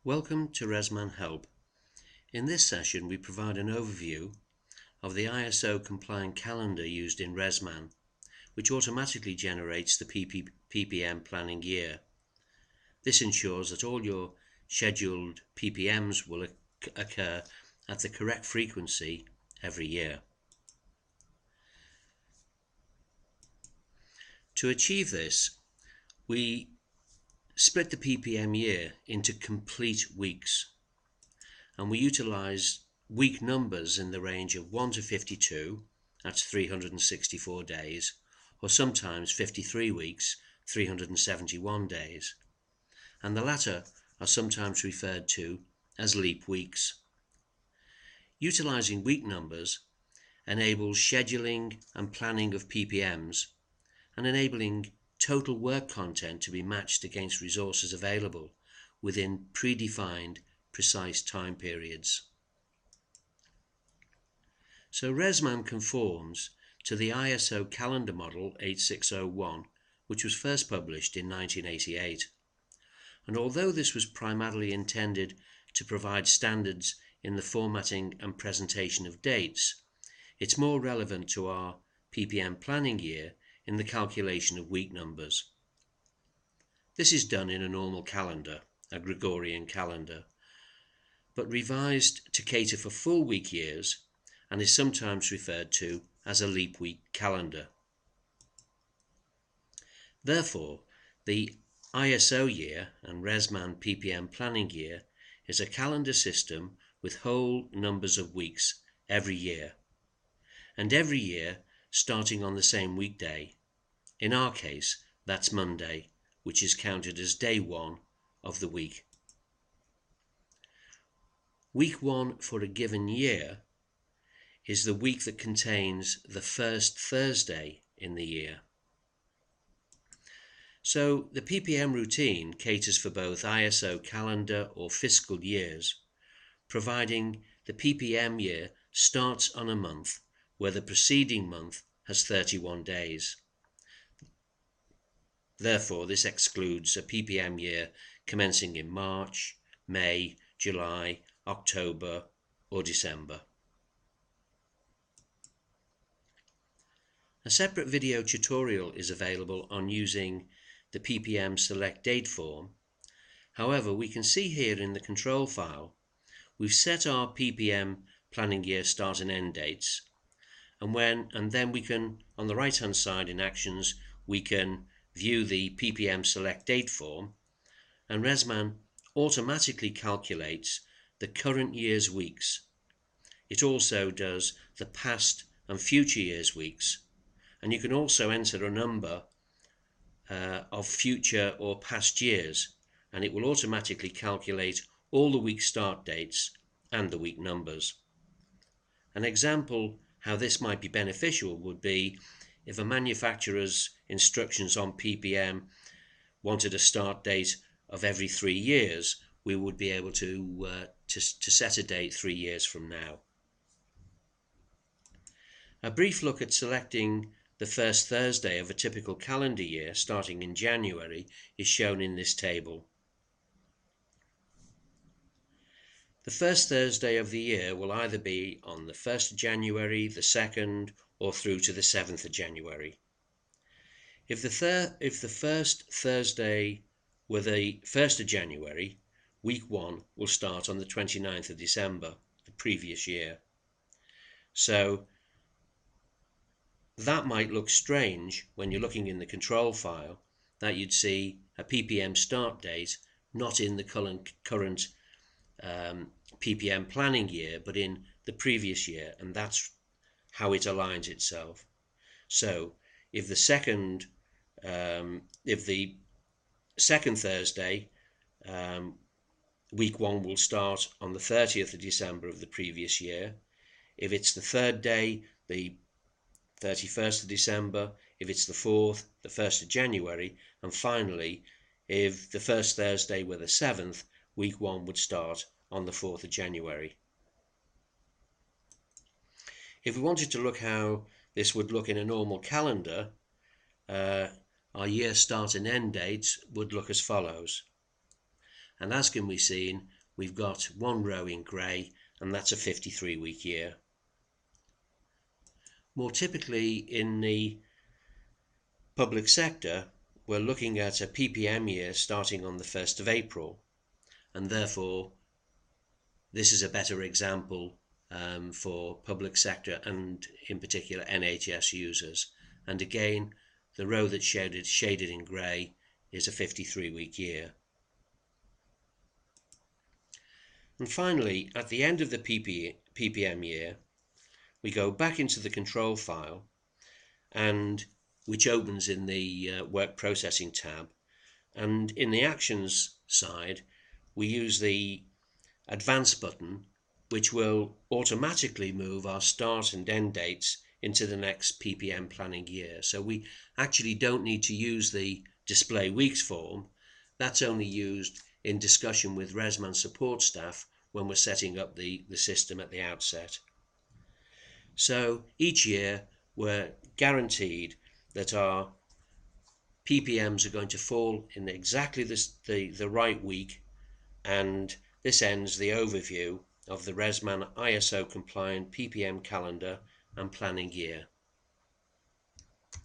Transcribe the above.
Welcome to RMM Help. In this session we provide an overview of the ISO Compliant Calendar used in RMM, which automatically generates the PPM planning year. This ensures that all your scheduled PPMs will occur at the correct frequency every year. To achieve this, we split the PPM year into complete weeks, and we utilize week numbers in the range of 1 to 52, that's 364 days, or sometimes 53 weeks, 371 days, and the latter are sometimes referred to as leap weeks. Utilizing week numbers enables scheduling and planning of PPMs and enabling total work content to be matched against resources available within predefined precise time periods. So RMM conforms to the ISO calendar model 8601, which was first published in 1988. And although this was primarily intended to provide standards in the formatting and presentation of dates, it's more relevant to our PPM planning year in the calculation of week numbers. This is done in a normal calendar, a Gregorian calendar, but revised to cater for full week years and is sometimes referred to as a leap week calendar. Therefore, the ISO year and RMM PPM planning year is a calendar system with whole numbers of weeks every year, and every year starting on the same weekday. In our case, that's Monday, which is counted as day 1 of the week. Week 1 for a given year is the week that contains the first Thursday in the year. So the PPM routine caters for both ISO calendar or fiscal years, providing the PPM year starts on a month where the preceding month has 31 days. Therefore, this excludes a PPM year commencing in March, May, July, October, or December. A separate video tutorial is available on using the PPM select date form. However, we can see here in the control file, we've set our PPM planning year start and end dates, and then we can, on the right hand side in actions, we can view the PPM select date form, and RMM automatically calculates the current year's weeks. It also does the past and future year's weeks, and you can also enter a number of future or past years, and it will automatically calculate all the week start dates and the week numbers. An example how this might be beneficial would be if a manufacturer's instructions on PPM wanted a start date of every 3 years, we would be able to set a date 3 years from now. A brief look at selecting the first Thursday of a typical calendar year starting in January is shown in this table. The first Thursday of the year will either be on the 1st of January, the 2nd, or through to the 7th of January. If the first Thursday were the 1st of January, week 1 will start on the 29th of December, the previous year. So that might look strange when you're looking in the control file, that you'd see a PPM start date not in the current PPM planning year, but in the previous year, and that's how it aligns itself. So if the second Thursday, week 1 will start on the 30th of December of the previous year. If it's the third day, the 31st of December. If it's the 4th, the 1st of January. And finally, if the first Thursday were the 7th, week 1 would start on the 4th of January. If we wanted to look how this would look in a normal calendar, our year start and end dates would look as follows. and as can be seen, we've got one row in grey, and that's a 53-week year. More typically in the public sector, we're looking at a PPM year starting on the 1st of April, and therefore this is a better example for public sector and in particular NHS users. And again, the row that's shaded in grey is a 53-week year. And finally, at the end of the PPM year, we go back into the control file, and which opens in the work processing tab, and in the actions side we use the advanced button, which will automatically move our start and end dates into the next PPM planning year. So we actually don't need to use the display weeks form. That's only used in discussion with ResMan support staff when we're setting up the system at the outset. So each year we're guaranteed that our PPMs are going to fall in exactly the right week, and this ends the overview of the ResMan ISO Compliant PPM Calendar and Planning Year.